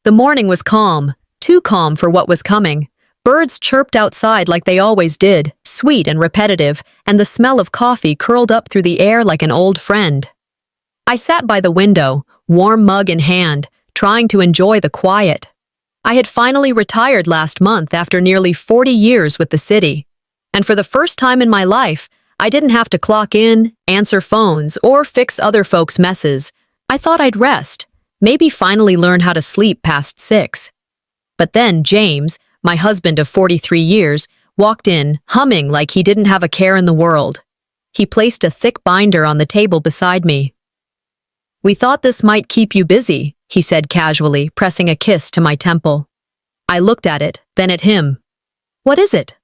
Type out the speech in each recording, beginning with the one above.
The morning was calm, too calm for what was coming. Birds chirped outside like they always did, sweet and repetitive, and the smell of coffee curled up through the air like an old friend. I sat by the window, warm mug in hand, trying to enjoy the quiet. I had finally retired last month after nearly 40 years with the city. And for the first time in my life, I didn't have to clock in, answer phones, or fix other folks' messes. I thought I'd rest, maybe finally learn how to sleep past 6. But then James, my husband of 43 years, walked in, humming like he didn't have a care in the world. He placed a thick binder on the table beside me. "We thought this might keep you busy," he said casually, pressing a kiss to my temple. I looked at it, then at him. "What is it?"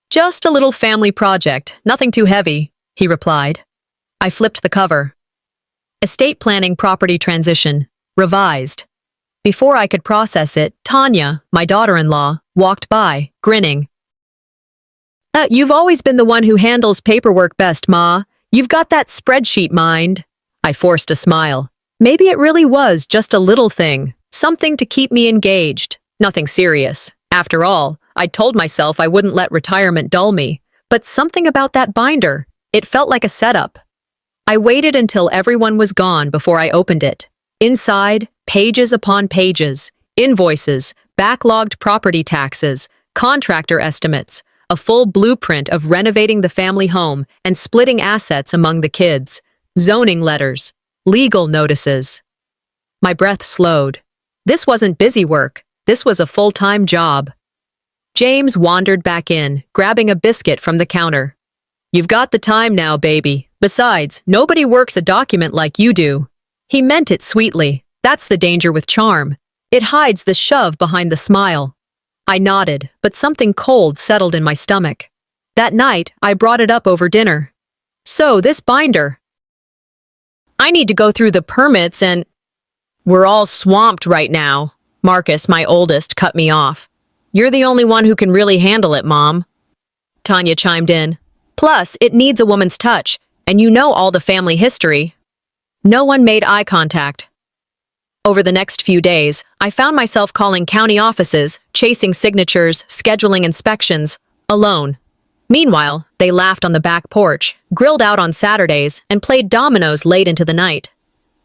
"Just a little family project, nothing too heavy," he replied. I flipped the cover. Estate planning property transition, revised. Before I could process it, Tanya, my daughter-in-law, walked by, grinning. You've always been the one who handles paperwork best, Ma. You've got that spreadsheet mind." I forced a smile. Maybe it really was just a little thing, something to keep me engaged. Nothing serious. After all, I'd told myself I wouldn't let retirement dull me. But something about that binder, it felt like a setup. I waited until everyone was gone before I opened it. Inside, pages upon pages, invoices, backlogged property taxes, contractor estimates, a full blueprint of renovating the family home and splitting assets among the kids, zoning letters, legal notices. My breath slowed. This wasn't busy work. This was a full-time job. James wandered back in, grabbing a biscuit from the counter. "You've got the time now, baby. Besides, nobody works a document like you do." He meant it sweetly. That's the danger with charm. It hides the shove behind the smile. I nodded, but something cold settled in my stomach. That night, I brought it up over dinner. "So, this binder. I need to go through the permits and—" "We're all swamped right now." Marcus, my oldest, cut me off. "You're the only one who can really handle it, Mom." Tanya chimed in. "Plus, it needs a woman's touch, and you know all the family history." No one made eye contact. Over the next few days, I found myself calling county offices, chasing signatures, scheduling inspections, alone. Meanwhile, they laughed on the back porch, grilled out on Saturdays, and played dominoes late into the night.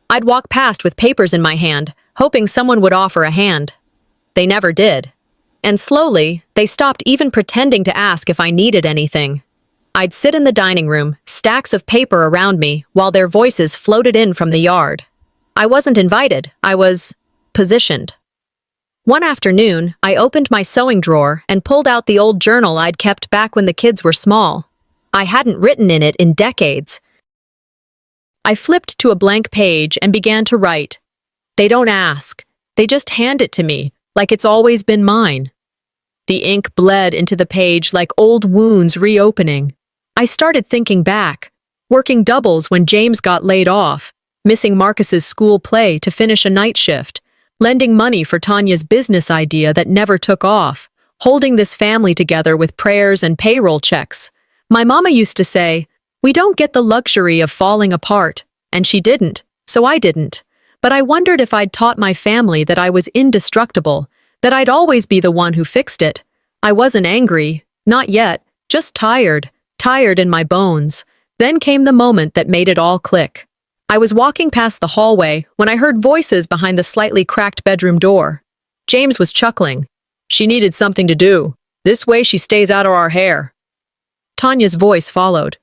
I'd walk past with papers in my hand, hoping someone would offer a hand. They never did. And slowly, they stopped even pretending to ask if I needed anything. I'd sit in the dining room, stacks of paper around me, while their voices floated in from the yard. I wasn't invited, I was positioned. One afternoon, I opened my sewing drawer and pulled out the old journal I'd kept back when the kids were small. I hadn't written in it in decades. I flipped to a blank page and began to write. They don't ask. They just hand it to me, like it's always been mine. The ink bled into the page like old wounds reopening. I started thinking back, working doubles when James got laid off, missing Marcus's school play to finish a night shift, lending money for Tanya's business idea that never took off, holding this family together with prayers and payroll checks. My mama used to say, "We don't get the luxury of falling apart," and she didn't, so I didn't. But I wondered if I'd taught my family that I was indestructible, that I'd always be the one who fixed it. I wasn't angry, not yet, just tired in my bones. Then came the moment that made it all click. I was walking past the hallway when I heard voices behind the slightly cracked bedroom door. James was chuckling. "She needed something to do. This way she stays out of our hair." Tanya's voice followed.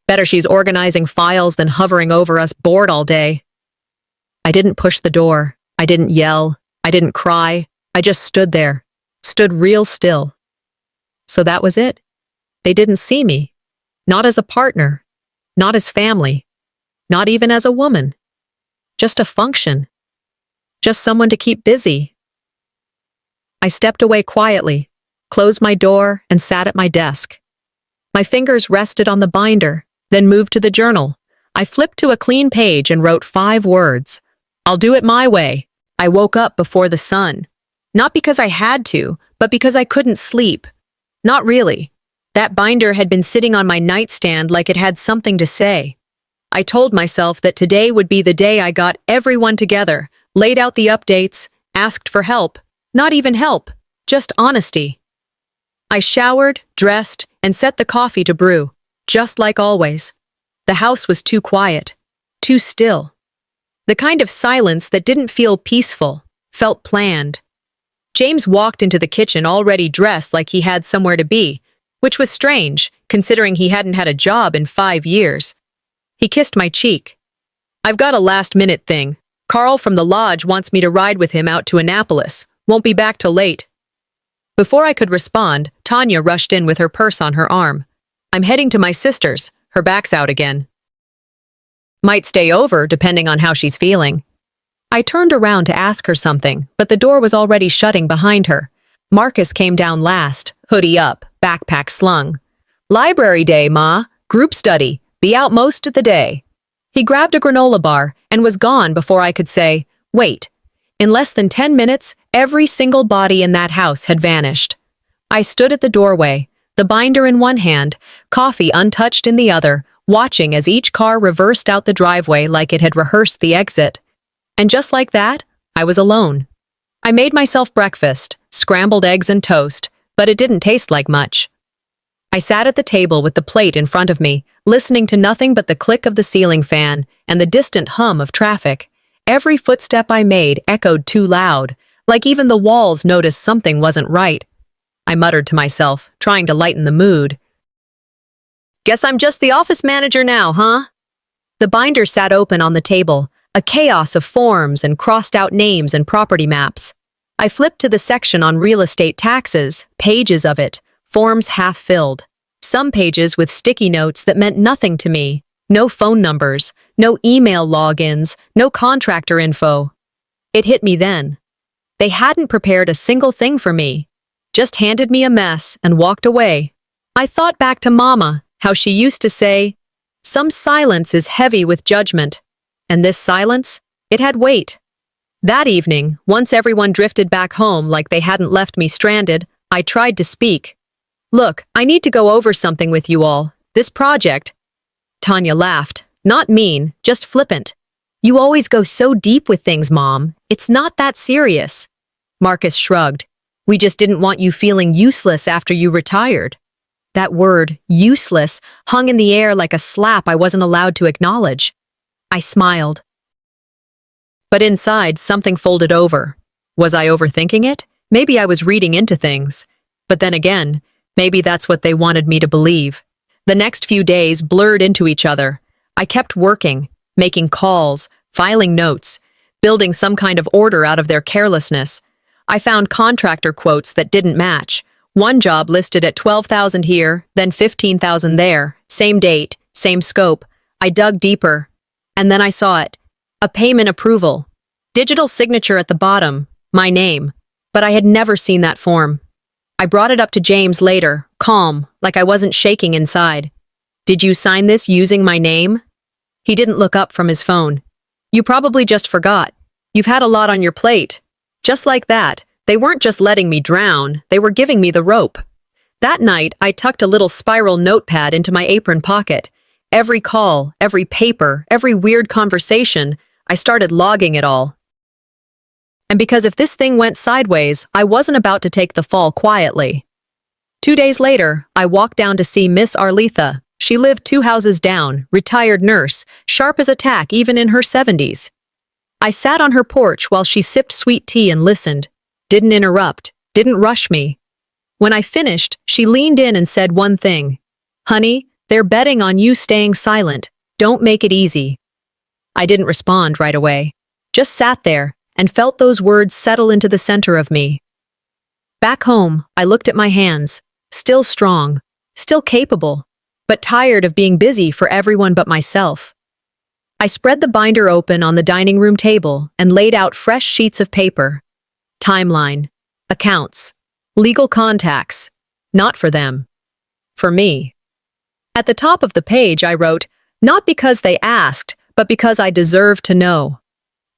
"Better she's organizing files than hovering over us bored all day." I didn't push the door. I didn't yell. I didn't cry. I just stood there. Stood real still. So that was it. They didn't see me. Not as a partner. Not as family. Not even as a woman. Just a function. Just someone to keep busy. I stepped away quietly, closed my door, and sat at my desk. My fingers rested on the binder, then moved to the journal. I flipped to a clean page and wrote 5 words. "I'll do it my way." I woke up before the sun. Not because I had to, but because I couldn't sleep. Not really. That binder had been sitting on my nightstand like it had something to say. I told myself that today would be the day I got everyone together, laid out the updates, Asked for help. Not even help, just honesty. I showered, dressed, and set the coffee to brew, just like always. The house was too quiet, too still. The kind of silence that didn't feel peaceful, felt planned. James walked into the kitchen already dressed like he had somewhere to be, which was strange, considering he hadn't had a job in 5 years. He kissed my cheek. "I've got a last-minute thing. Carl from the lodge wants me to ride with him out to Annapolis. Won't be back till late." Before I could respond, Tanya rushed in with her purse on her arm. "I'm heading to my sister's. Her back's out again. Might stay over, depending on how she's feeling." I turned around to ask her something, but the door was already shutting behind her. Marcus came down last, hoodie up, backpack slung. "Library day, Ma. Group study. Be out most of the day." He grabbed a granola bar and was gone before I could say, "Wait." In less than 10 minutes, every single body in that house had vanished. I stood at the doorway, the binder in one hand, coffee untouched in the other, watching as each car reversed out the driveway like it had rehearsed the exit. And just like that, I was alone. I made myself breakfast, scrambled eggs and toast, but it didn't taste like much. I sat at the table with the plate in front of me, listening to nothing but the click of the ceiling fan and the distant hum of traffic. Every footstep I made echoed too loud, like even the walls noticed something wasn't right. I muttered to myself, trying to lighten the mood. "Guess I'm just the office manager now, huh?" The binder sat open on the table, a chaos of forms and crossed-out names and property maps. I flipped to the section on real estate taxes, pages of it, forms half-filled. Some pages with sticky notes that meant nothing to me. No phone numbers, no email logins, no contractor info. It hit me then. They hadn't prepared a single thing for me, just handed me a mess and walked away. I thought back to Mama, how she used to say, "Some silence is heavy with judgment." And this silence, it had weight. That evening, once everyone drifted back home like they hadn't left me stranded, I tried to speak. "Look, I need to go over something with you all. This project." Tanya laughed. Not mean, just flippant. "You always go so deep with things, Mom. It's not that serious." Marcus shrugged. "We just didn't want you feeling useless after you retired." That word, useless, hung in the air like a slap I wasn't allowed to acknowledge. I smiled. But inside, something folded over. Was I overthinking it? Maybe I was reading into things. But then again, maybe that's what they wanted me to believe. The next few days blurred into each other. I kept working, making calls, filing notes, building some kind of order out of their carelessness. I found contractor quotes that didn't match. One job listed at $12,000 here, then $15,000 there. Same date, same scope. I dug deeper. And then I saw it. A payment approval. Digital signature at the bottom. My name. But I had never seen that form. I brought it up to James later, calm, like I wasn't shaking inside. "Did you sign this using my name?" He didn't look up from his phone. "You probably just forgot. You've had a lot on your plate." Just like that, they weren't just letting me drown, they were giving me the rope. That night, I tucked a little spiral notepad into my apron pocket. Every call, every paper, every weird conversation, I started logging it all. And because if this thing went sideways, I wasn't about to take the fall quietly. 2 days later, I walked down to see Miss Arletha. She lived 2 houses down, retired nurse, sharp as a tack even in her 70s. I sat on her porch while she sipped sweet tea and listened. Didn't interrupt, didn't rush me. When I finished, she leaned in and said one thing. "Honey, they're betting on you staying silent. Don't make it easy." I didn't respond right away. Just sat there and felt those words settle into the center of me. Back home, I looked at my hands. Still strong, still capable, but tired of being busy for everyone but myself. I spread the binder open on the dining room table and laid out fresh sheets of paper. Timeline, accounts, legal contacts. Not for them. For me. At the top of the page I wrote, "Not because they asked, but because I deserve to know."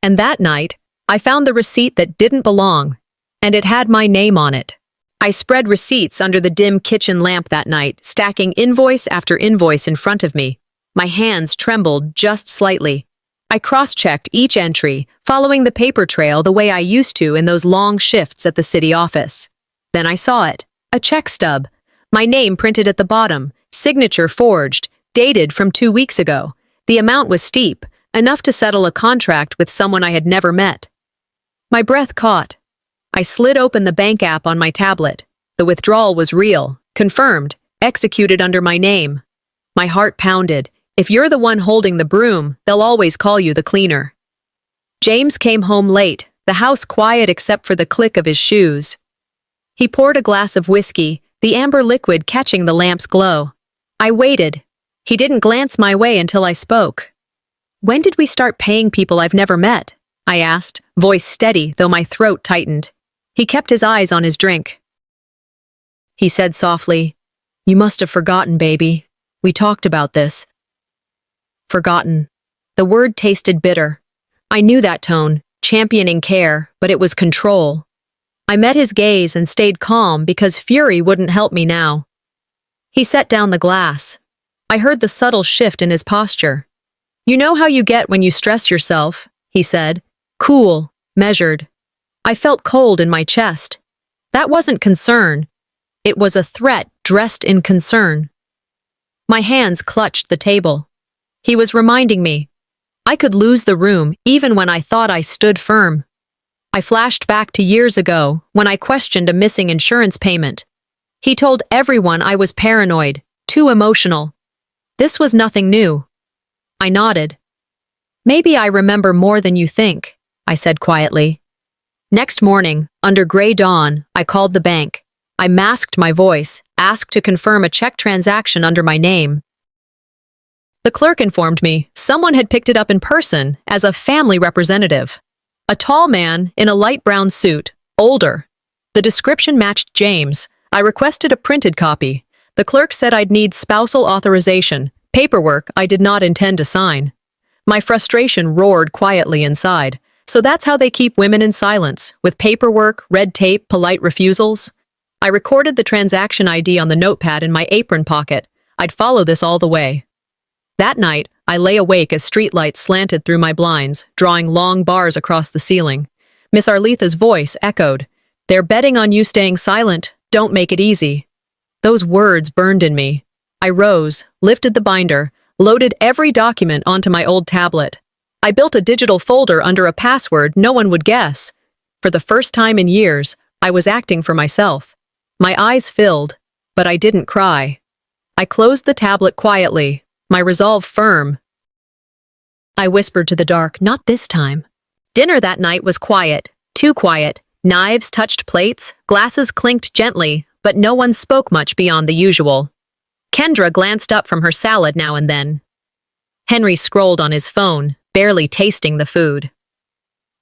And that night, I found the receipt that didn't belong, and it had my name on it. I spread receipts under the dim kitchen lamp that night, stacking invoice after invoice in front of me. My hands trembled just slightly. I cross-checked each entry, following the paper trail the way I used to in those long shifts at the city office. Then I saw it. A check stub. My name printed at the bottom, signature forged, dated from 2 weeks ago. The amount was steep, enough to settle a contract with someone I had never met. My breath caught. I slid open the bank app on my tablet. The withdrawal was real, confirmed, executed under my name. My heart pounded. If you're the one holding the broom, they'll always call you the cleaner. James came home late, the house quiet except for the click of his shoes. He poured a glass of whiskey, the amber liquid catching the lamp's glow. I waited. He didn't glance my way until I spoke. "When did we start paying people I've never met?" I asked, voice steady, though my throat tightened. He kept his eyes on his drink. He said softly, "You must have forgotten, baby. We talked about this." Forgotten. The word tasted bitter. I knew that tone, championing care, but it was control. I met his gaze and stayed calm because fury wouldn't help me now. He set down the glass. I heard the subtle shift in his posture. "You know how you get when you stress yourself," he said. Cool, measured. I felt cold in my chest. That wasn't concern. It was a threat dressed in concern. My hands clutched the table. He was reminding me. I could lose the room even when I thought I stood firm. I flashed back to years ago when I questioned a missing insurance payment. He told everyone I was paranoid, too emotional. This was nothing new. I nodded. "Maybe I remember more than you think," I said quietly. Next morning, under gray dawn, I called the bank. I masked my voice, asked to confirm a check transaction under my name. The clerk informed me someone had picked it up in person as a family representative. A tall man in a light brown suit, older. The description matched James. I requested a printed copy. The clerk said I'd need spousal authorization, paperwork I did not intend to sign. My frustration roared quietly inside. So that's how they keep women in silence, with paperwork, red tape, polite refusals? I recorded the transaction ID on the notepad in my apron pocket. I'd follow this all the way. That night, I lay awake as streetlights slanted through my blinds, drawing long bars across the ceiling. Miss Arletha's voice echoed. "They're betting on you staying silent. Don't make it easy." Those words burned in me. I rose, lifted the binder, loaded every document onto my old tablet. I built a digital folder under a password no one would guess. For the first time in years, I was acting for myself. My eyes filled, but I didn't cry. I closed the tablet quietly, my resolve firm. I whispered to the dark, "Not this time." Dinner that night was quiet, too quiet. Knives touched plates, glasses clinked gently, but no one spoke much beyond the usual. Kendra glanced up from her salad now and then. Henry scrolled on his phone, barely tasting the food.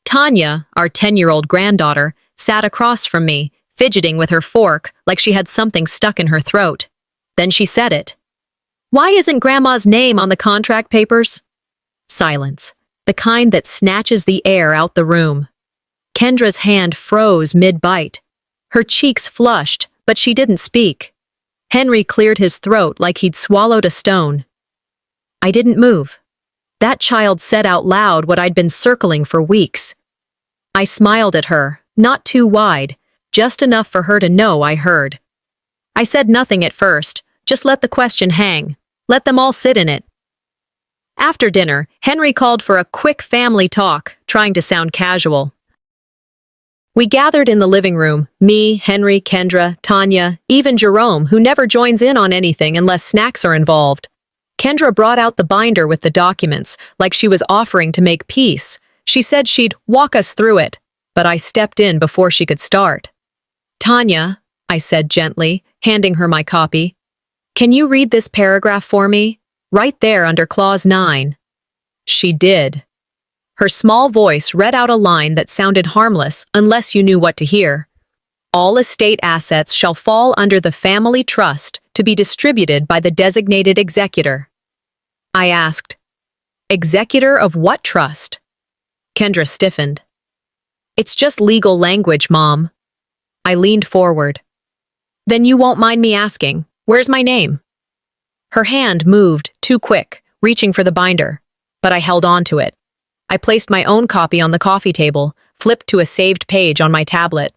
Tanya, our 10-year-old granddaughter, sat across from me, fidgeting with her fork like she had something stuck in her throat. Then she said it. "Why isn't Grandma's name on the contract papers?" Silence, the kind that snatches the air out the room. Kendra's hand froze mid-bite. Her cheeks flushed, but she didn't speak. Henry cleared his throat like he'd swallowed a stone. I didn't move. That child said out loud what I'd been circling for weeks. I smiled at her, not too wide, just enough for her to know I heard. I said nothing at first, just let the question hang. Let them all sit in it. After dinner, Henry called for a quick family talk, trying to sound casual. We gathered in the living room, me, Henry, Kendra, Tanya, even Jerome, who never joins in on anything unless snacks are involved. Kendra brought out the binder with the documents, like she was offering to make peace. She said she'd walk us through it, but I stepped in before she could start. "Tanya," I said gently, handing her my copy, "can you read this paragraph for me? Right there under Clause 9. She did. Her small voice read out a line that sounded harmless unless you knew what to hear. All estate assets shall fall under the family trust to be distributed by the designated executor. I asked, "Executor of what trust?" Kendra stiffened. "It's just legal language, Mom." I leaned forward. "Then you won't mind me asking, where's my name?" Her hand moved, too quick, reaching for the binder, but I held on to it. I placed my own copy on the coffee table, flipped to a saved page on my tablet.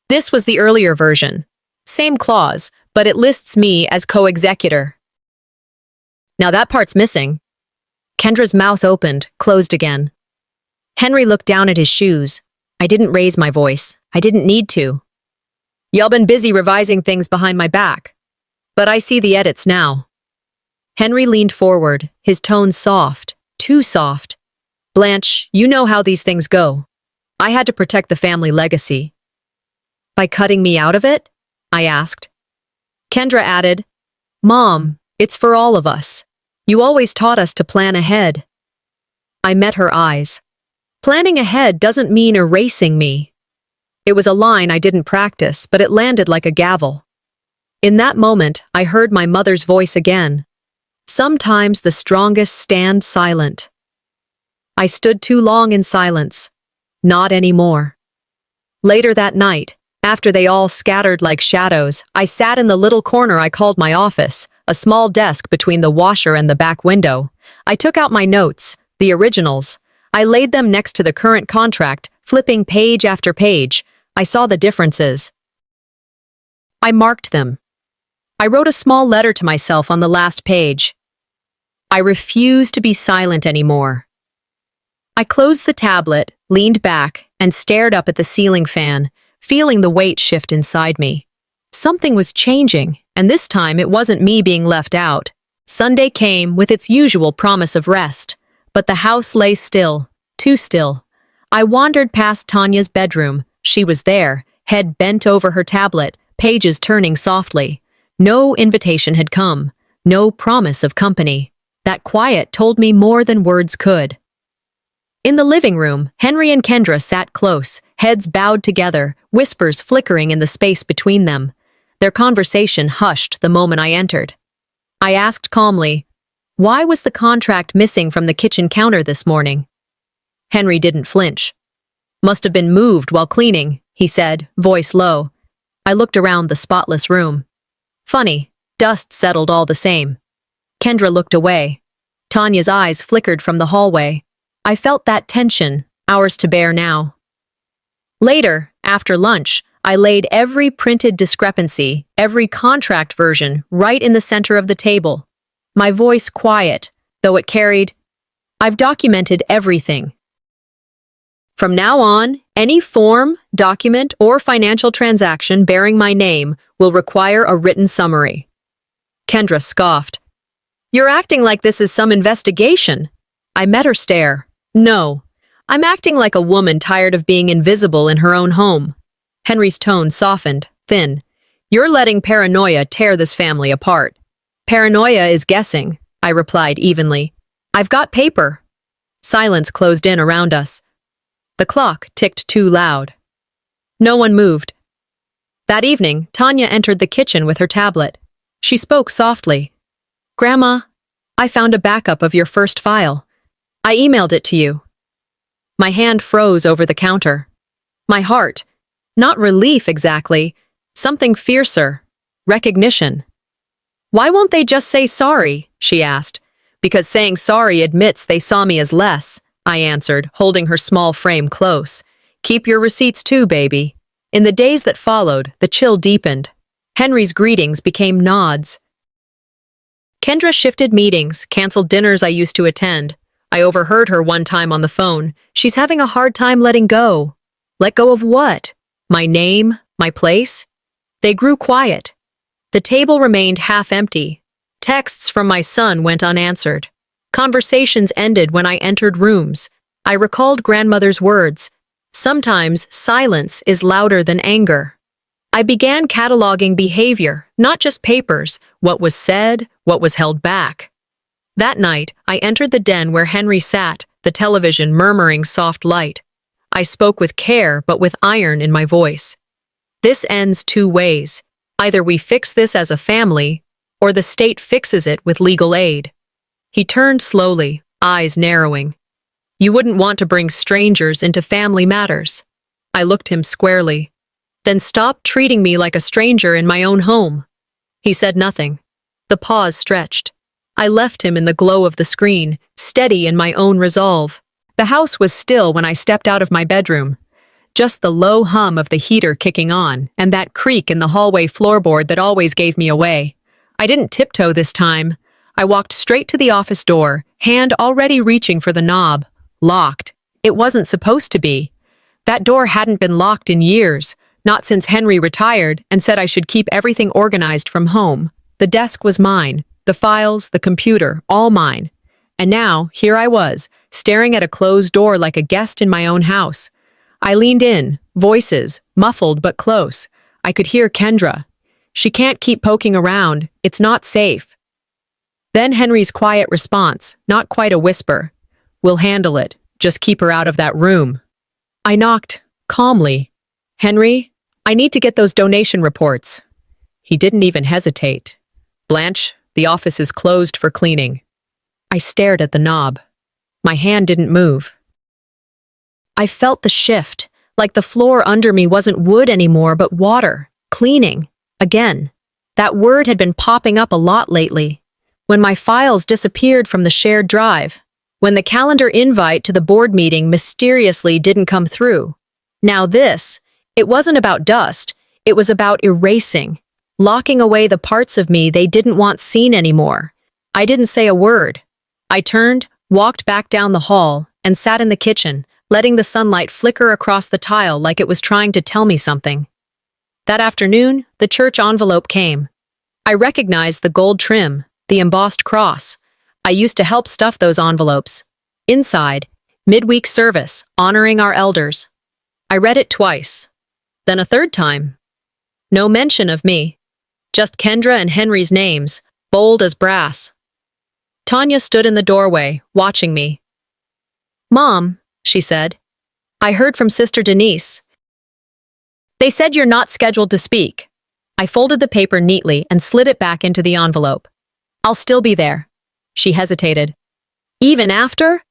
This was the earlier version. Same clause, but it lists me as co-executor. Now that part's missing. Kendra's mouth opened, closed again. Henry looked down at his shoes. I didn't raise my voice. I didn't need to. Y'all been busy revising things behind my back. But I see the edits now. Henry leaned forward, his tone soft, too soft. Blanche, you know how these things go. I had to protect the family legacy. By cutting me out of it? I asked. Kendra added, Mom, it's for all of us. You always taught us to plan ahead. I met her eyes. Planning ahead doesn't mean erasing me. It was a line I didn't practice, but it landed like a gavel. In that moment, I heard my mother's voice again. Sometimes the strongest stand silent. I stood too long in silence. Not anymore. Later that night, after they all scattered like shadows, I sat in the little corner I called my office, a small desk between the washer and the back window. I took out my notes, the originals. I laid them next to the current contract, flipping page after page. I saw the differences. I marked them. I wrote a small letter to myself on the last page. I refuse to be silent anymore. I closed the tablet, leaned back, and stared up at the ceiling fan, feeling the weight shift inside me. Something was changing, and this time it wasn't me being left out. Sunday came with its usual promise of rest, but the house lay still, too still. I wandered past Tanya's bedroom. She was there, head bent over her tablet, pages turning softly. No invitation had come, no promise of company. That quiet told me more than words could. In the living room, Henry and Kendra sat close, heads bowed together, whispers flickering in the space between them. Their conversation hushed the moment I entered. I asked calmly, "Why was the contract missing from the kitchen counter this morning?" Henry didn't flinch. "Must have been moved while cleaning," he said, voice low. I looked around the spotless room. Funny, dust settled all the same. Kendra looked away. Tanya's eyes flickered from the hallway. I felt that tension, ours to bear now. Later, after lunch, I laid every printed discrepancy, every contract version, right in the center of the table. My voice quiet, though it carried, "I've documented everything. From now on, any form, document, or financial transaction bearing my name will require a written summary." Kendra scoffed. "You're acting like this is some investigation." I met her stare. "No, I'm acting like a woman tired of being invisible in her own home." Henry's tone softened, thin. "You're letting paranoia tear this family apart." "Paranoia is guessing," I replied evenly. "I've got paper." Silence closed in around us. The clock ticked too loud. No one moved. That evening, Tanya entered the kitchen with her tablet. She spoke softly. "Grandma, I found a backup of your first file. I emailed it to you." My hand froze over the counter. My heart, not relief exactly, something fiercer, recognition. "Why won't they just say sorry?" she asked. "Because saying sorry admits they saw me as less," I answered, holding her small frame close. "Keep your receipts too, baby." In the days that followed, the chill deepened. Henry's greetings became nods. Kendra shifted meetings, canceled dinners I used to attend. I overheard her one time on the phone. "She's having a hard time letting go." Let go of what? My name? My place? They grew quiet. The table remained half empty. Texts from my son went unanswered. Conversations ended when I entered rooms. I recalled grandmother's words. Sometimes silence is louder than anger. I began cataloging behavior, not just papers, what was said, what was held back. That night, I entered the den where Henry sat, the television murmuring soft light. I spoke with care, but with iron in my voice. "This ends two ways. Either we fix this as a family, or the state fixes it with legal aid." He turned slowly, eyes narrowing. "You wouldn't want to bring strangers into family matters." I looked him squarely. "Then stop treating me like a stranger in my own home." He said nothing. The pause stretched. I left him in the glow of the screen, steady in my own resolve. The house was still when I stepped out of my bedroom. Just the low hum of the heater kicking on and that creak in the hallway floorboard that always gave me away. I didn't tiptoe this time. I walked straight to the office door, hand already reaching for the knob. Locked. It wasn't supposed to be. That door hadn't been locked in years, not since Henry retired and said I should keep everything organized from home. The desk was mine, the files, the computer, all mine. And now, here I was, staring at a closed door like a guest in my own house. I leaned in, voices, muffled but close. I could hear Kendra. She can't keep poking around. It's not safe. Then Henry's quiet response, not quite a whisper. We'll handle it. Just keep her out of that room. I knocked, calmly. Henry, I need to get those donation reports. He didn't even hesitate. Blanche, the office is closed for cleaning. I stared at the knob. My hand didn't move. I felt the shift, like the floor under me wasn't wood anymore but water. Cleaning. Again. That word had been popping up a lot lately. When my files disappeared from the shared drive. When the calendar invite to the board meeting mysteriously didn't come through. Now this, it wasn't about dust, it was about erasing. Locking away the parts of me they didn't want seen anymore. I didn't say a word. I turned, walked back down the hall, and sat in the kitchen, letting the sunlight flicker across the tile like it was trying to tell me something. That afternoon, the church envelope came. I recognized the gold trim, the embossed cross. I used to help stuff those envelopes. Inside, midweek service, honoring our elders. I read it twice. Then a third time. No mention of me. Just Kendra and Henry's names, bold as brass. Tanya stood in the doorway, watching me. Mom, she said, I heard from Sister Denise. They said you're not scheduled to speak. I folded the paper neatly and slid it back into the envelope. I'll still be there. She hesitated. Even after?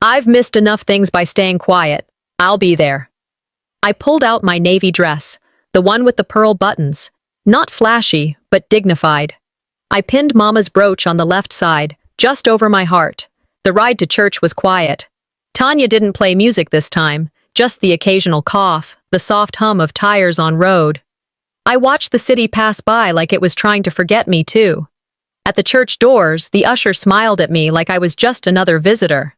I've missed enough things by staying quiet. I'll be there. I pulled out my navy dress, the one with the pearl buttons, not flashy, but dignified. I pinned Mama's brooch on the left side, just over my heart. The ride to church was quiet. Tanya didn't play music this time, just the occasional cough, the soft hum of tires on road. I watched the city pass by like it was trying to forget me too. At the church doors, the usher smiled at me like I was just another visitor.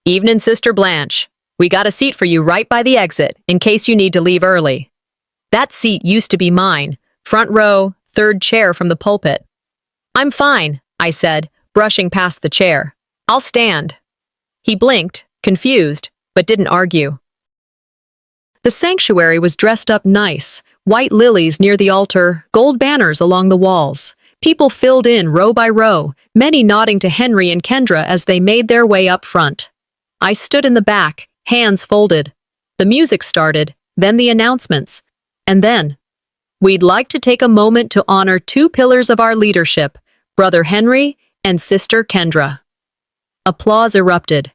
Evening, Sister Blanche. We got a seat for you right by the exit, in case you need to leave early. That seat used to be mine, front row, third chair from the pulpit. I'm fine, I said, brushing past the chair. I'll stand. He blinked, confused, but didn't argue. The sanctuary was dressed up nice, white lilies near the altar, gold banners along the walls. People filled in row by row, many nodding to Henry and Kendra as they made their way up front. I stood in the back, hands folded. The music started, then the announcements, and then, we'd like to take a moment to honor two pillars of our leadership, Brother Henry and Sister Kendra. Applause erupted.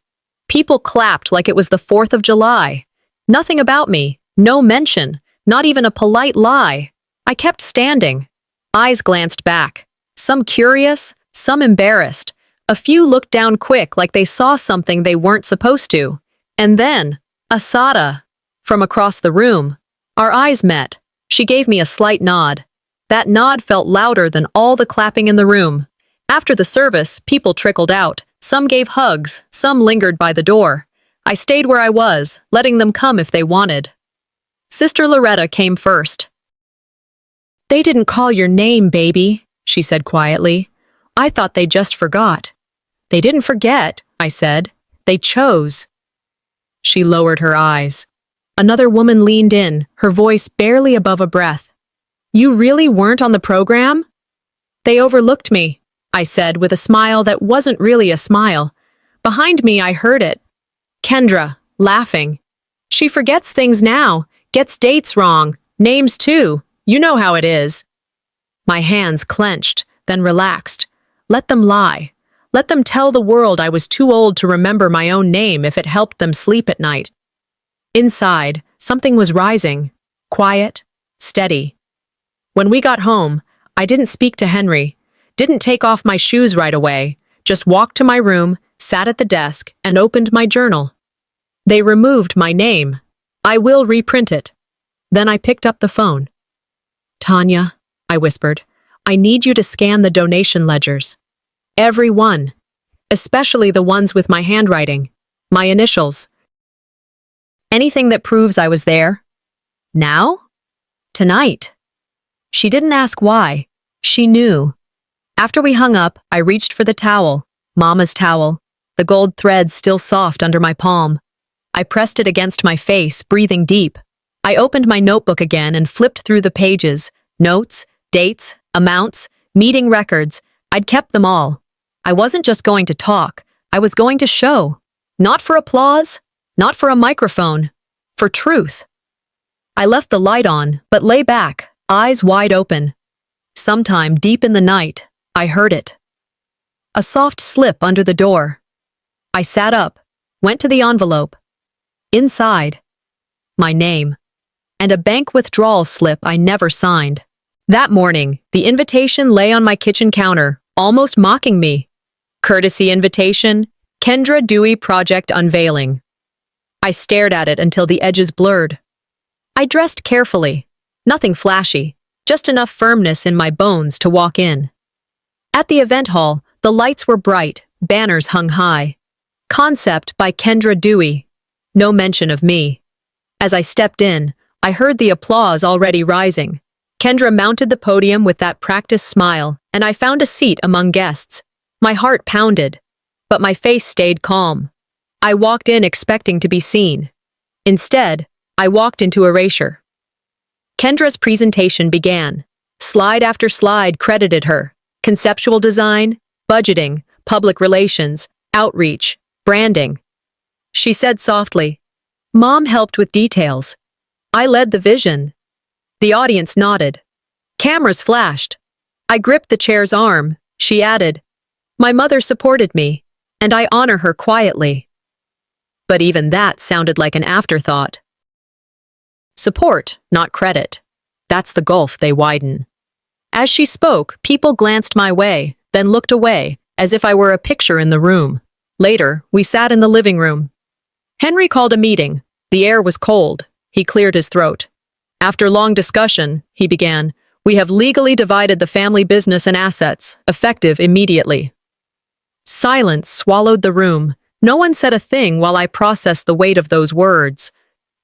People clapped like it was the 4th of July. Nothing about me, no mention, not even a polite lie. I kept standing. Eyes glanced back, some curious, some embarrassed. A few looked down quick like they saw something they weren't supposed to. And then, Asada, from across the room. Our eyes met. She gave me a slight nod. That nod felt louder than all the clapping in the room. After the service, people trickled out. Some gave hugs, some lingered by the door. I stayed where I was, letting them come if they wanted. Sister Loretta came first. They didn't call your name, baby, she said quietly. I thought they just forgot. They didn't forget, I said. They chose. She lowered her eyes. Another woman leaned in, her voice barely above a breath. You really weren't on the program? They overlooked me, I said with a smile that wasn't really a smile. Behind me, I heard it. Kendra, laughing. She forgets things now, gets dates wrong, names too. You know how it is. My hands clenched, then relaxed. Let them lie. Let them tell the world I was too old to remember my own name if it helped them sleep at night. Inside, something was rising. Quiet, steady. When we got home, I didn't speak to Henry, didn't take off my shoes right away, just walked to my room, sat at the desk, and opened my journal. They removed my name. I will reprint it. Then I picked up the phone. Tanya, I whispered, I need you to scan the donation ledgers. Every one. Especially the ones with my handwriting. My initials. Anything that proves I was there. Now? Tonight. She didn't ask why. She knew. After we hung up, I reached for the towel, Mama's towel, the gold threads still soft under my palm. I pressed it against my face, breathing deep. I opened my notebook again and flipped through the pages, notes, dates, amounts, meeting records. I'd kept them all. I wasn't just going to talk, I was going to show. Not for applause, not for a microphone, for truth. I left the light on, but lay back, eyes wide open. Sometime deep in the night, I heard it. A soft slip under the door. I sat up, went to the envelope. Inside, my name, and a bank withdrawal slip I never signed. That morning, the invitation lay on my kitchen counter, almost mocking me. Courtesy invitation, Kendra Dewey Project Unveiling. I stared at it until the edges blurred. I dressed carefully, nothing flashy, just enough firmness in my bones to walk in. At the event hall, the lights were bright, banners hung high. Concept by Kendra Dewey. No mention of me. As I stepped in, I heard the applause already rising. Kendra mounted the podium with that practiced smile, and I found a seat among guests. My heart pounded, but my face stayed calm. I walked in expecting to be seen. Instead, I walked into erasure. Kendra's presentation began. Slide after slide credited her. Conceptual design, budgeting, public relations, outreach, branding. She said softly, Mom helped with details. I led the vision. The audience nodded. Cameras flashed. I gripped the chair's arm. She added, My mother supported me, and I honor her quietly. But even that sounded like an afterthought. Support, not credit. That's the gulf they widen. As she spoke, people glanced my way, then looked away, as if I were a picture in the room. Later, we sat in the living room. Henry called a meeting. The air was cold. He cleared his throat. After long discussion, he began, We have legally divided the family business and assets, effective immediately. Silence swallowed the room. No one said a thing while I processed the weight of those words.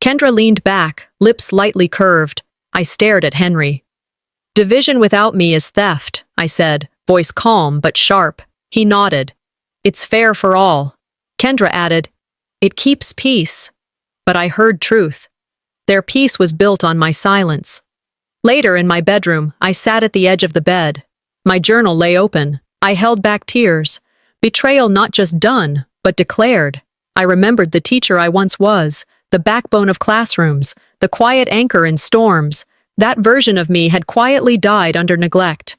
Kendra leaned back, lips lightly curved. I stared at Henry. Division without me is theft, I said, voice calm but sharp. He nodded. It's fair for all. Kendra added, It keeps peace. But I heard truth. Their peace was built on my silence. Later in my bedroom, I sat at the edge of the bed. My journal lay open. I held back tears. Betrayal not just done, but declared. I remembered the teacher I once was, the backbone of classrooms, the quiet anchor in storms. That version of me had quietly died under neglect.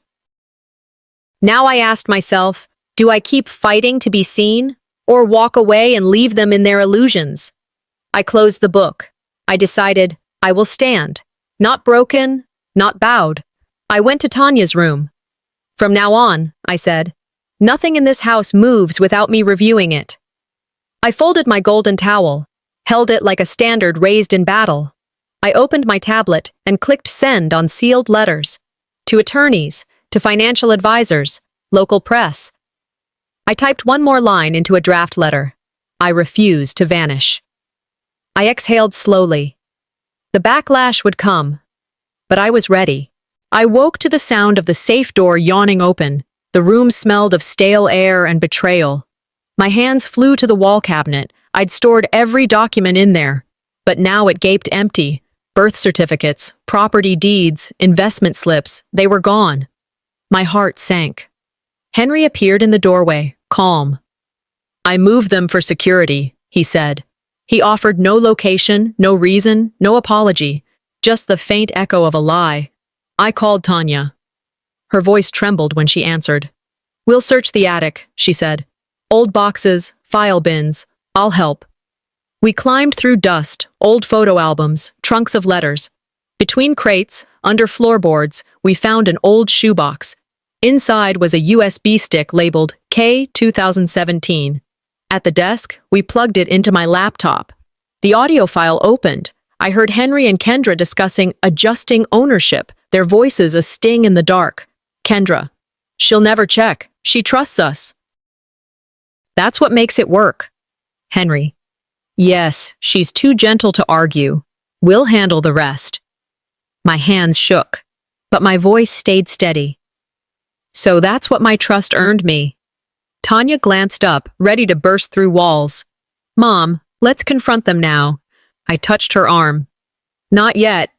Now I asked myself, do I keep fighting to be seen, or walk away and leave them in their illusions? I closed the book. I decided, I will stand. Not broken, not bowed. I went to Tanya's room. From now on, I said, nothing in this house moves without me reviewing it. I folded my golden towel, held it like a standard raised in battle. I opened my tablet and clicked send on sealed letters. To attorneys, to financial advisors, local press. I typed one more line into a draft letter. I refused to vanish. I exhaled slowly. The backlash would come, but I was ready. I woke to the sound of the safe door yawning open. The room smelled of stale air and betrayal. My hands flew to the wall cabinet. I'd stored every document in there, but now it gaped empty. Birth certificates, property deeds, investment slips, they were gone. My heart sank. Henry appeared in the doorway, calm. I moved them for security, he said. He offered no location, no reason, no apology, just the faint echo of a lie. I called Tanya. Her voice trembled when she answered. We'll search the attic, she said. Old boxes, file bins, I'll help. We climbed through dust, old photo albums, trunks of letters. Between crates, under floorboards, we found an old shoebox. Inside was a USB stick labeled K 2017. At the desk, we plugged it into my laptop. The audio file opened. I heard Henry and Kendra discussing adjusting ownership, their voices a sting in the dark. Kendra, she'll never check. She trusts us. That's what makes it work. Henry, yes, she's too gentle to argue. We'll handle the rest. My hands shook, but my voice stayed steady. So that's what my trust earned me. Tanya glanced up, ready to burst through walls. Mom, let's confront them now. I touched her arm. Not yet.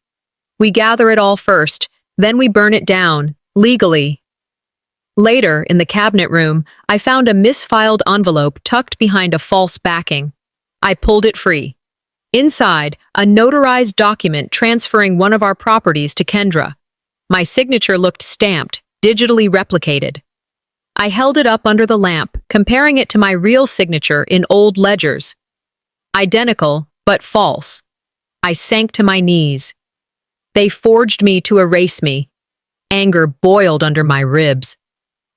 We gather it all first, then we burn it down, legally. Later, in the cabinet room, I found a misfiled envelope tucked behind a false backing. I pulled it free. Inside, a notarized document transferring one of our properties to Kendra. My signature looked stamped, digitally replicated. I held it up under the lamp, comparing it to my real signature in old ledgers. Identical, but false. I sank to my knees. They forged me to erase me. Anger boiled under my ribs.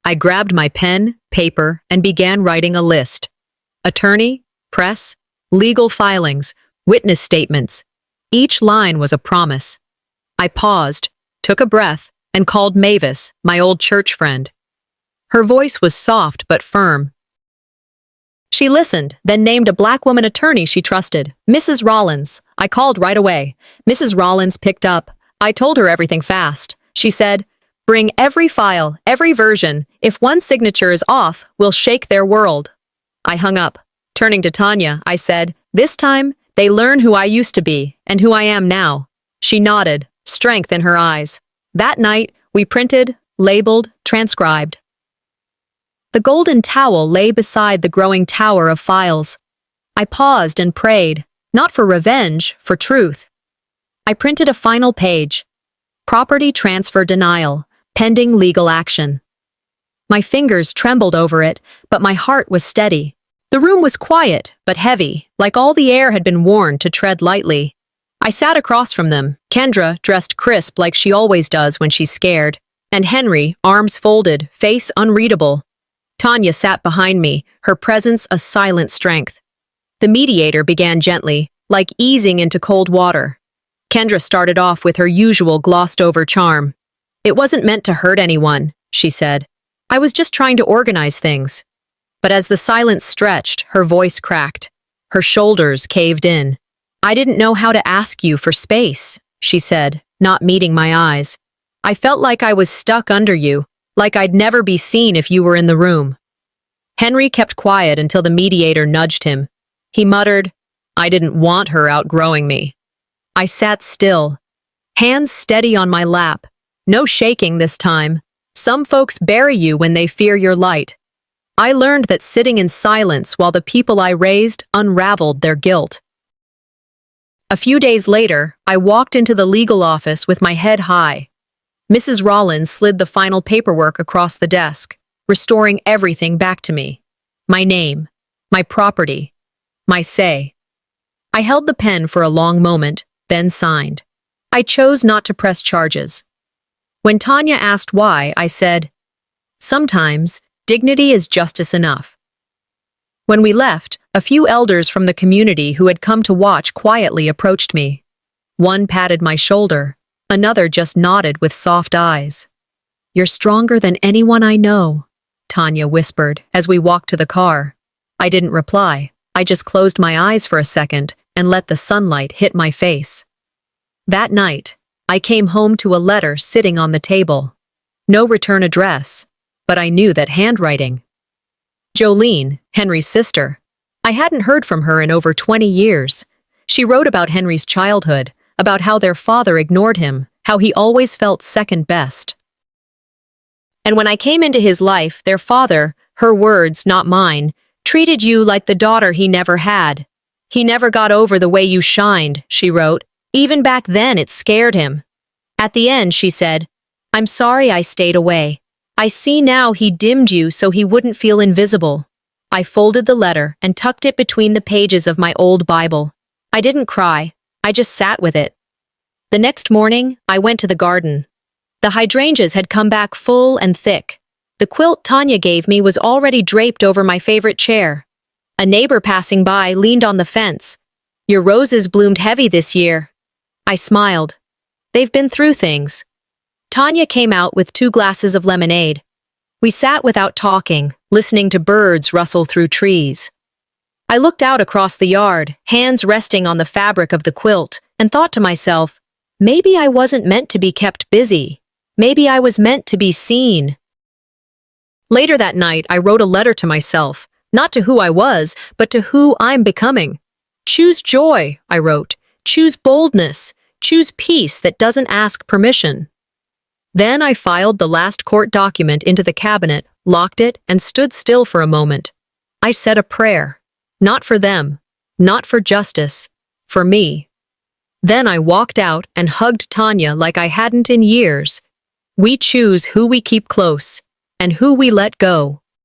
I grabbed my pen, paper, and began writing a list. Attorney, press, legal filings, witness statements. Each line was a promise. I paused, took a breath, and called Mavis, my old church friend. Her voice was soft but firm. She listened, then named a black woman attorney she trusted, Mrs. Rollins. I called right away. Mrs. Rollins picked up. I told her everything fast. She said, "Bring every file, every version. If one signature is off, we'll shake their world." I hung up. Turning to Tanya, I said, "This time, they learn who I used to be and who I am now." She nodded, strength in her eyes. That night, we printed, labeled, transcribed. The golden towel lay beside the growing tower of files. I paused and prayed, not for revenge, for truth. I printed a final page. Property transfer denial, pending legal action. My fingers trembled over it, but my heart was steady. The room was quiet, but heavy, like all the air had been worn to tread lightly. I sat across from them, Kendra dressed crisp like she always does when she's scared, and Henry, arms folded, face unreadable. Tanya sat behind me, her presence a silent strength. The mediator began gently, like easing into cold water. Kendra started off with her usual glossed-over charm. "It wasn't meant to hurt anyone," she said. "I was just trying to organize things." But as the silence stretched, her voice cracked. Her shoulders caved in. "I didn't know how to ask you for space," she said, not meeting my eyes. "I felt like I was stuck under you, like I'd never be seen if you were in the room." Henry kept quiet until the mediator nudged him. He muttered, "I didn't want her outgrowing me." I sat still, hands steady on my lap. No shaking this time. Some folks bury you when they fear your light. I learned that sitting in silence while the people I raised unraveled their guilt. A few days later, I walked into the legal office with my head high. Mrs. Rollins slid the final paperwork across the desk, restoring everything back to me. My name, my property, my say. I held the pen for a long moment, then signed. I chose not to press charges. When Tanya asked why, I said, "Sometimes, dignity is justice enough." When we left, a few elders from the community who had come to watch quietly approached me. One patted my shoulder, another just nodded with soft eyes. "You're stronger than anyone I know," Tanya whispered as we walked to the car. I didn't reply. I just closed my eyes for a second and let the sunlight hit my face. That night, I came home to a letter sitting on the table. No return address, but I knew that handwriting. Jolene, Henry's sister. I hadn't heard from her in over 20 years. She wrote about Henry's childhood, about how their father ignored him, how he always felt second best. And when I came into his life, their father, her words, not mine, treated you like the daughter he never had. "He never got over the way you shined," she wrote. "Even back then it scared him." At the end, she said, "I'm sorry I stayed away. I see now he dimmed you so he wouldn't feel invisible." I folded the letter and tucked it between the pages of my old Bible. I didn't cry. I just sat with it. The next morning, I went to the garden. The hydrangeas had come back full and thick. The quilt Tanya gave me was already draped over my favorite chair. A neighbor passing by leaned on the fence. Your roses bloomed heavy this year. I smiled. They've been through things. Tanya came out with 2 glasses of lemonade. We sat without talking, listening to birds rustle through trees. I looked out across the yard, hands resting on the fabric of the quilt, and thought to myself, maybe I wasn't meant to be kept busy. Maybe I was meant to be seen. Later that night, I wrote a letter to myself, not to who I was, but to who I'm becoming. Choose joy, I wrote. Choose boldness. Choose peace that doesn't ask permission. Then I filed the last court document into the cabinet, locked it, and stood still for a moment. I said a prayer. Not for them. Not for justice. For me. Then I walked out and hugged Tanya like I hadn't in years. We choose who we keep close and who we let go.